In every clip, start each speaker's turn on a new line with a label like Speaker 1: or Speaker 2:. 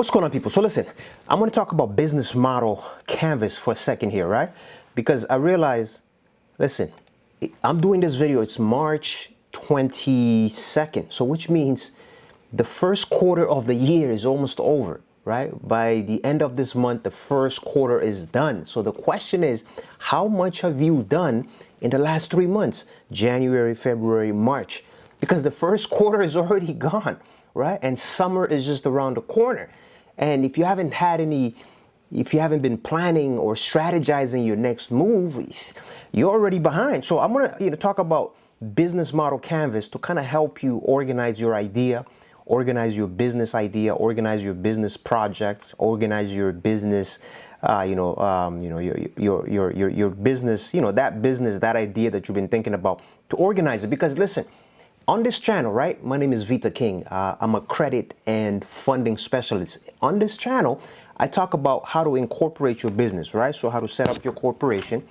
Speaker 1: What's going on, people? So listen, I'm going to talk about business model canvas for a second here, right? Because I realize, listen, I'm doing this video, it's March 22nd. So which means the first quarter of the year is almost over, right? By the end of this month, the first quarter is done. So the question is, how much have you done in the last 3 months? January, February, March. Because the first quarter is already gone, right? And summer is just around the corner. And if you haven't been planning or strategizing your next move, you're already behind. So I'm gonna talk about business model canvas to kind of help you organize your idea, organize your business idea, organize your business projects, organize your business, your business, that idea that you've been thinking about, to organize it. Because listen, on this channel, right, my name is Vita King. I'm a credit and funding specialist. On this channel, I talk about how to incorporate your business, right? So how to set up your corporation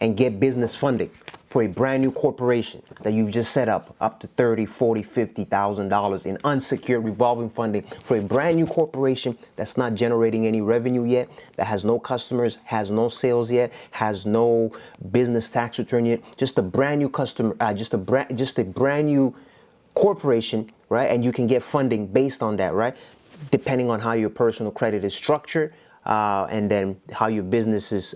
Speaker 1: and get business funding for a brand new corporation that you've just set up to $30,000, $40,000, $50,000 in unsecured revolving funding for a brand new corporation that's not generating any revenue yet, that has no customers, has no sales yet, has no business tax return yet, just a brand new customer, just a brand new corporation, right? And you can get funding based on that, right? Depending on how your personal credit is structured, and then how your business is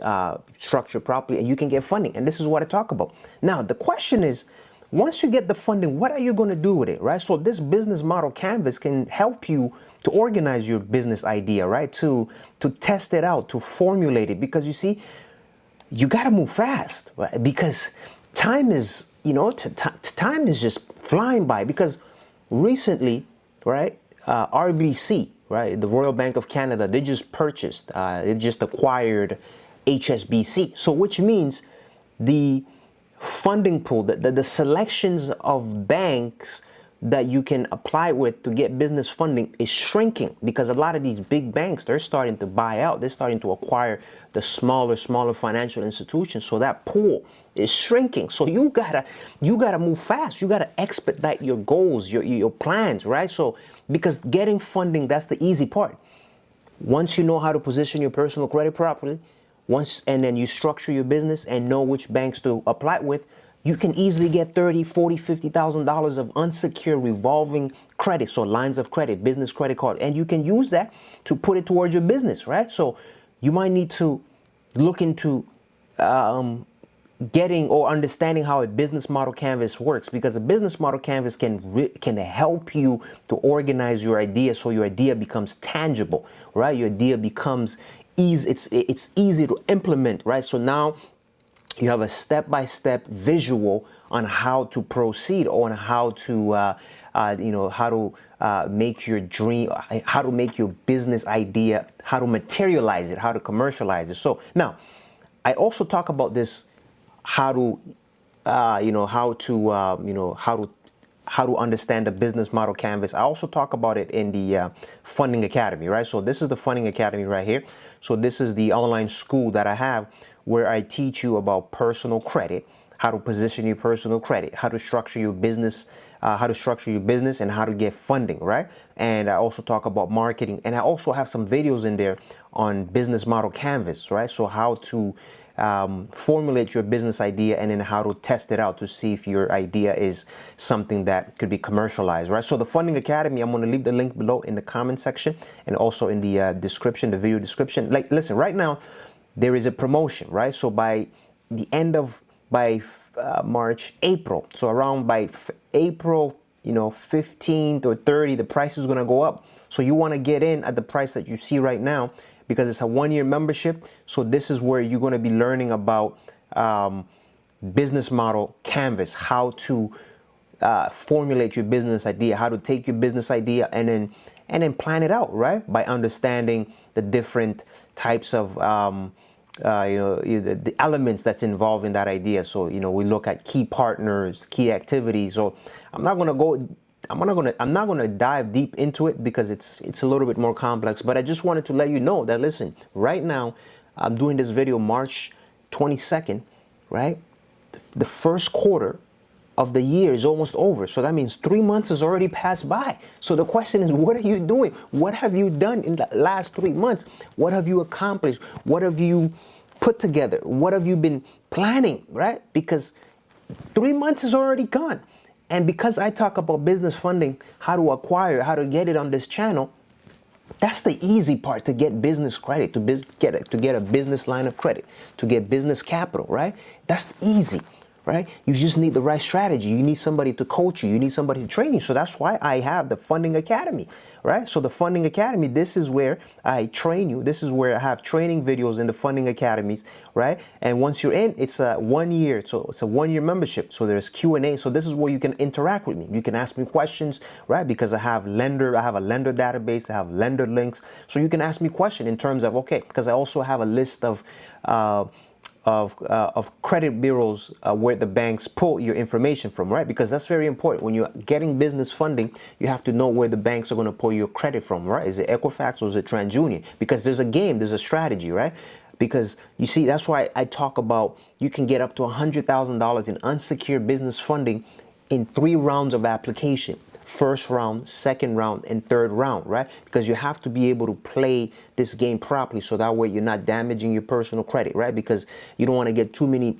Speaker 1: structured properly, and you can get funding. And this is what I talk about. Now, the question is, once you get the funding, what are you going to do with it, right? So this business model canvas can help you to organize your business idea, right? To test it out, to formulate it, because you see, you got to move fast, right? Because time is, time is just flying by. Because recently, right, RBC, right, the Royal Bank of Canada, they just acquired HSBC. So which means the funding pool, the selections of banks that you can apply with to get business funding is shrinking, because a lot of these big banks, they're starting to buy out, they're starting to acquire the smaller financial institutions. So that pool is shrinking. So you gotta move fast. You gotta expedite your goals, your plans, right? So because getting funding, that's the easy part. Once you know how to position your personal credit properly, and then you structure your business and know which banks to apply it with, you can easily get $30,000, $40,000, $50,000 of unsecured revolving credit, so lines of credit, business credit card, and you can use that to put it towards your business, right? So you might need to look into getting or understanding how a business model canvas works, because a business model canvas can help you to organize your idea so your idea becomes tangible, right? Your idea becomes easy. It's easy to implement, right? So now you have a step-by-step visual on how to proceed, or on how to make your dream, how to make your business idea, how to materialize it, how to commercialize it. So now I also talk about this, how to understand the business model canvas. I also talk about it in the Funding Academy, right? So this is the Funding Academy right here. So this is the online school that I have, where I teach you about personal credit, how to position your personal credit, how to structure your business, and how to get funding, right? And I also talk about marketing, and I also have some videos in there on business model canvas, right? So how to formulate your business idea, and then how to test it out to see if your idea is something that could be commercialized, right? So the Funding Academy, I'm going to leave the link below in the comment section, and also in the description, the video description. Like, listen, right now there is a promotion, right? So by March, April, so around by April, 15th or 30th, the price is going to go up. So you want to get in at the price that you see right now, because it's a 1-year membership. So this is where you're going to be learning about business model canvas, how to formulate your business idea, how to take your business idea and then plan it out, right? By understanding the different types of the elements that's involved in that idea. So we look at key partners, key activities. So I'm not going to dive deep into it, because it's a little bit more complex, but I just wanted to let you know that, listen, right now I'm doing this video March 22nd, right? The first quarter of the year is almost over. So that means 3 months has already passed by. So the question is, what are you doing? What have you done in the last 3 months? What have you accomplished? What have you put together? What have you been planning, right? Because 3 months is already gone. And because I talk about business funding, how to acquire, how to get it on this channel, that's the easy part, to get business credit, to get a business line of credit, to get business capital, right? That's easy, right? You just need the right strategy. You need somebody to coach you. You need somebody to train you. So that's why I have the Funding Academy, right? So the Funding Academy, this is where I train you. This is where I have training videos in the Funding Academies, right? And once you're in, it's a 1 year. So it's a 1 year membership. So there's Q&A. So this is where you can interact with me. You can ask me questions, right? Because I have a lender database. I have lender links. So you can ask me questions in terms of, okay, because I also have a list of credit bureaus where the banks pull your information from, right? Because that's very important. When you're getting business funding, you have to know where the banks are going to pull your credit from, right? Is it Equifax or is it TransUnion? Because there's a game, there's a strategy, right? Because you see, that's why I talk about you can get up to $100,000 in unsecured business funding in 3 rounds of application. First round, second round, and third round, right? Because you have to be able to play this game properly, so that way you're not damaging your personal credit, right? Because you don't want to get too many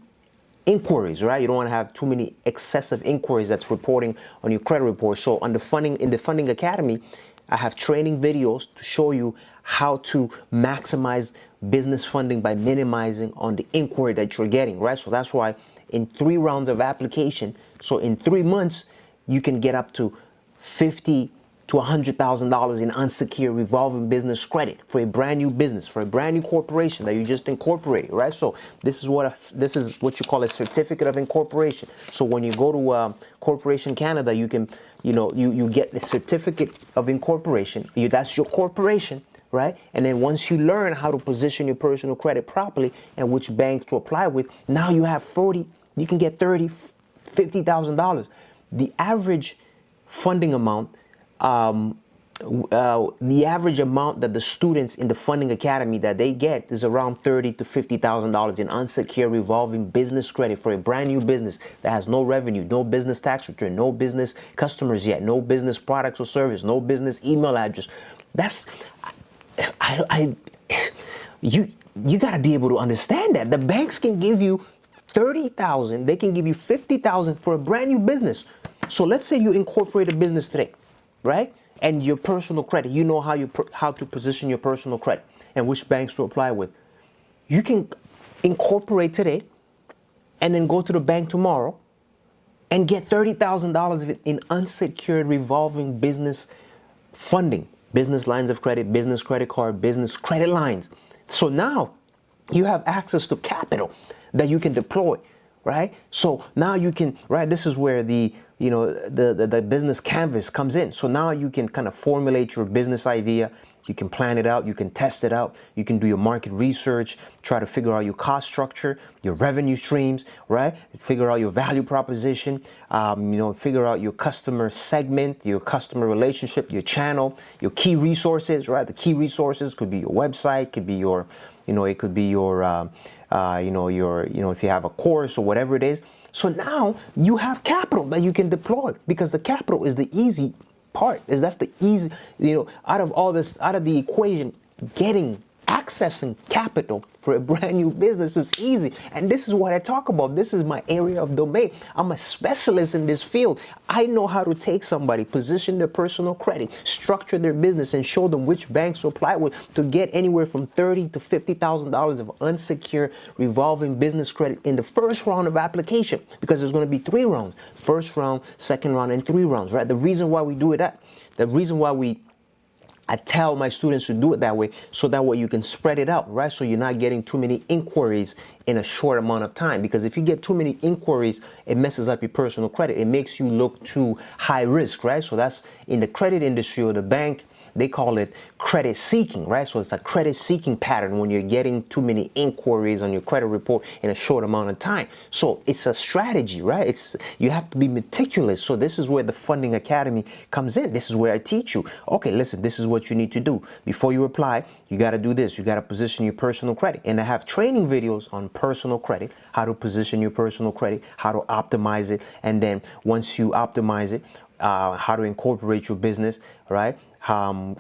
Speaker 1: inquiries, right? You don't want to have too many excessive inquiries that's reporting on your credit report. So on the in the Funding Academy, I have training videos to show you how to maximize business funding by minimizing on the inquiry that you're getting, right? So that's why in 3 rounds of application, so in 3 months, you can get up to $50,000 to $100,000 in unsecured revolving business credit for a brand new business, for a brand new corporation that you just incorporated, right? So this is what you call a certificate of incorporation. So when you go to Corporation Canada, you can, you get the certificate of incorporation. That's your corporation, right? And then once you learn how to position your personal credit properly and which bank to apply with, now you have you can get $30,000, $50,000. The average funding amount, the average amount that the students in the Funding Academy that they get is around $30,000 to $50,000 in unsecured revolving business credit for a brand new business that has no revenue, no business tax return, no business customers yet, no business products or service, no business email address. That's you got to be able to understand that the banks can give you $30,000, they can give you $50,000 for a brand new business. So let's say you incorporate a business today, right? And your personal credit, you know how to position your personal credit and which banks to apply with. You can incorporate today and then go to the bank tomorrow and get $30,000 in unsecured revolving business funding, business lines of credit, business credit card, business credit lines. So now you have access to capital that you can deploy, right? So now you can, right? This is where the business canvas comes in. So now you can kind of formulate your business idea. You can plan it out. You can test it out. You can do your market research, try to figure out your cost structure, your revenue streams, right? Figure out your value proposition, figure out your customer segment, your customer relationship, your channel, your key resources, right? The key resources could be your website, could be your, it could be your, if you have a course or whatever it is. So now you have capital that you can deploy, because the capital is the easy part. That's the easy, out of the equation, accessing capital for a brand new business is easy. And this is what I talk about. This is my area of domain. I'm a specialist in this field. I know how to take somebody, position their personal credit, structure their business, and show them which banks to apply with to get anywhere from $30,000 to $50,000 of unsecured revolving business credit in the first round of application, because there's going to be 3 rounds: first round, second round, and 3 rounds, right? The reason why we do it the reason why I tell my students to do it that way, so that way you can spread it out, right? So you're not getting too many inquiries in a short amount of time. Because if you get too many inquiries, it messes up your personal credit. It makes you look too high risk, right? So that's in the credit industry or the bank they call it credit seeking, right? So it's a credit seeking pattern when you're getting too many inquiries on your credit report in a short amount of time. So it's a strategy, right? You have to be meticulous. So this is where the Funding Academy comes in. This is where I teach you, okay, listen, this is what you need to do. Before you apply, you got to do this. You got to position your personal credit. And I have training videos on personal credit, how to position your personal credit, how to optimize it. And then once you optimize it, how to incorporate your business, right?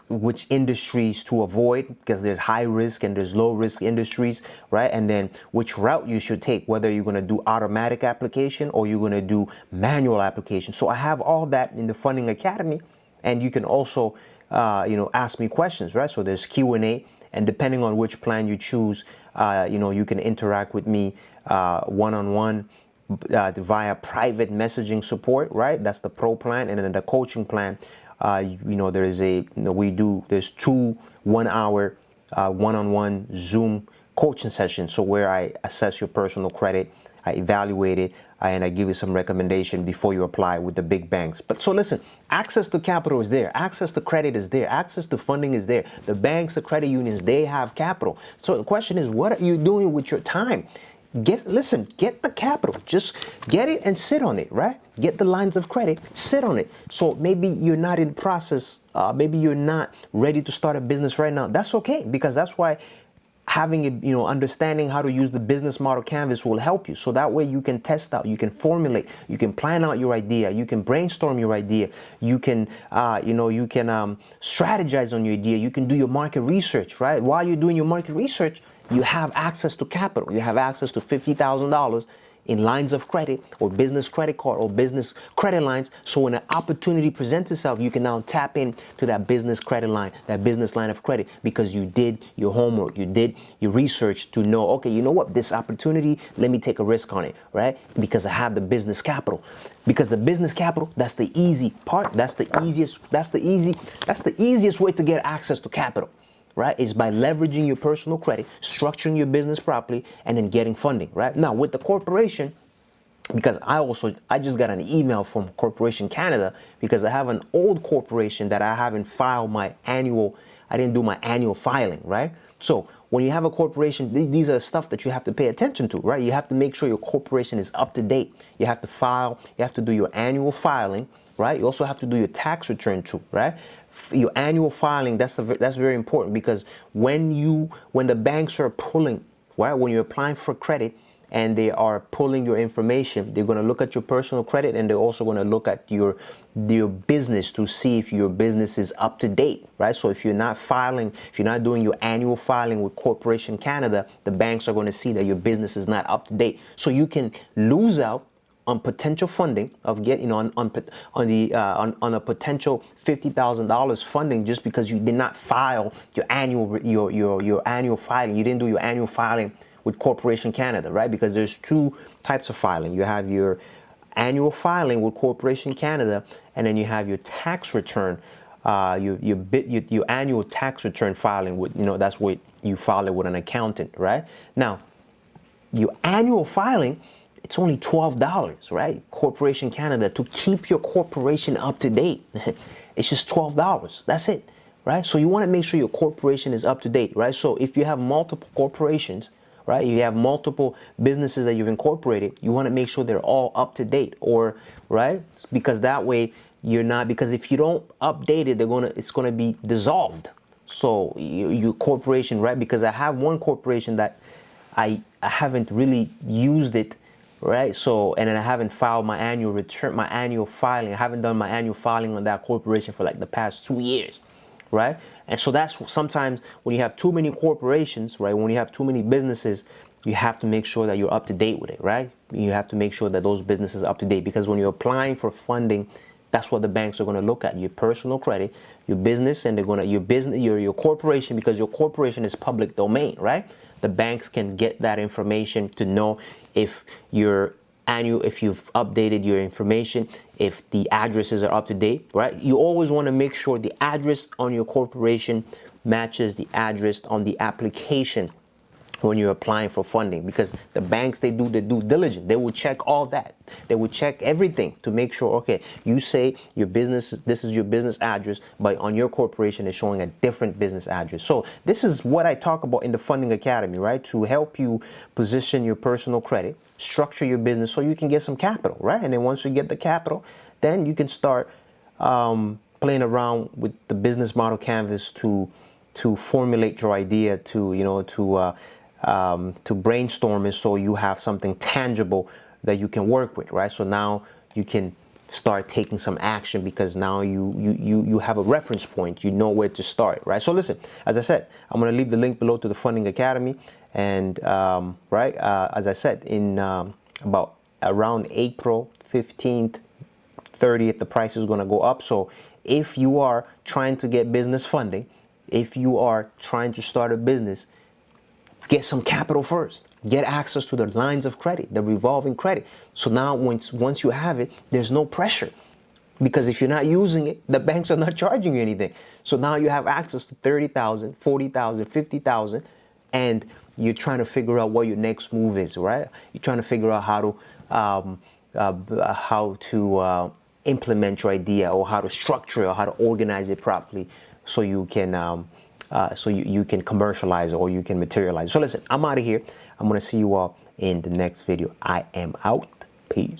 Speaker 1: Which industries to avoid, because there's high risk and there's low risk industries, right? And then which route you should take, whether you're going to do automatic application or you're going to do manual application. So I have all that in the Funding Academy, and you can also ask me questions, right? So there's Q&A, and depending on which plan you choose, you can interact with me one-on-one via private messaging support, right? That's the pro plan. And then the coaching plan, there's 2 1-hour one-on-one Zoom coaching sessions. So where I assess your personal credit, I evaluate it, and I give you some recommendation before you apply with the big banks. But so listen, access to capital is there. Access to credit is there. Access to funding is there. The banks, the credit unions, they have capital. So the question is, what are you doing with your time? Get the capital. Just get it and sit on it, right? Get the lines of credit, sit on it. So maybe you're not in process. Maybe you're not ready to start a business right now. That's okay, because that's why having understanding how to use the business model canvas will help you. So that way you can test out, you can formulate, you can plan out your idea, you can brainstorm your idea, you can strategize on your idea, you can do your market research, right? While you're doing your market research, you have access to capital. You have access to $50,000 in lines of credit or business credit card or business credit lines. So when an opportunity presents itself, you can now tap into that business credit line, that business line of credit, because you did your homework, you did your research to know, okay, you know what, this opportunity, let me take a risk on it, right? Because I have the business capital. Because the business capital, that's the easy part. That's the easiest way to get access to capital, right? Is by leveraging your personal credit, structuring your business properly, and then getting funding, right? Now with the corporation, because I just got an email from Corporation Canada, because I have an old corporation that I haven't filed I didn't do my annual filing, right? So when you have a corporation, these are stuff that you have to pay attention to, right? You have to make sure your corporation is up to date. You have to file, you have to do your annual filing, right? You also have to do your tax return too, right? Your annual filing, that's very important, because when the banks are pulling, right, when you're applying for credit and they are pulling your information, they're going to look at your personal credit, and they're also going to look at your business to see if your business is up to date, right? So if you're not doing your annual filing with Corporation Canada, the banks are going to see that your business is not up to date. So you can lose out on potential funding of getting on a potential $50,000 funding just because you did not file your annual filing. You didn't do your annual filing with Corporation Canada, right? Because there's 2 types of filing. You have your annual filing with Corporation Canada, and then you have your tax return, your annual tax return filing with, that's what you file it with an accountant, right? Now, your annual filing, it's only $12, right? Corporation Canada, to keep your corporation up to date. It's just $12. That's it, right? So you want to make sure your corporation is up to date, right? So if you have multiple corporations, right, you have multiple businesses that you've incorporated, you want to make sure they're all up to date, or, right? Because that way because if you don't update it, it's going to be dissolved. So your corporation, right? Because I have one corporation that I haven't really used it, right? So, and then I haven't filed my annual return, my annual filing. I haven't done my annual filing on that corporation for like the past 2 years, right? And so that's sometimes when you have too many corporations, right? When you have too many businesses, you have to make sure that you're up to date with it, right? You have to make sure that those businesses are up to date, because when you're applying for funding, that's what the banks are going to look at: your personal credit, your business, and they're going to your corporation, because your corporation is public domain, right? The banks can get that information to know if you've updated your information, if the addresses are up to date, right? You always want to make sure the address on your corporation matches the address on the application when you're applying for funding, because the banks, they do the due diligence. They will check all that. They will check everything to make sure, okay, you say your business, this is your business address, but on your corporation is showing a different business address. So this is what I talk about in the Funding Academy, right? To help you position your personal credit, structure your business so you can get some capital, right? And then once you get the capital, then you can start playing around with the business model canvas to formulate your idea, to brainstorm it, so you have something tangible that you can work with, right? So now you can start taking some action, because now you have a reference point, you know where to start, right? So listen, as I said, I'm going to leave the link below to the Funding Academy, and as I said, in about around April 15th, 30th, the price is going to go up. So if you are trying to get business funding, if you are trying to start a business, get some capital first. Get access to the lines of credit, the revolving credit. So now once you have it, there's no pressure. Because if you're not using it, the banks are not charging you anything. So now you have access to 30,000, 40,000, 50,000, and you're trying to figure out what your next move is, right? You're trying to figure out how to implement your idea, or how to structure it, or how to organize it properly, so you can you can commercialize it, or you can materialize. So listen, I'm out of here. I'm going to see you all in the next video. I am out. Peace.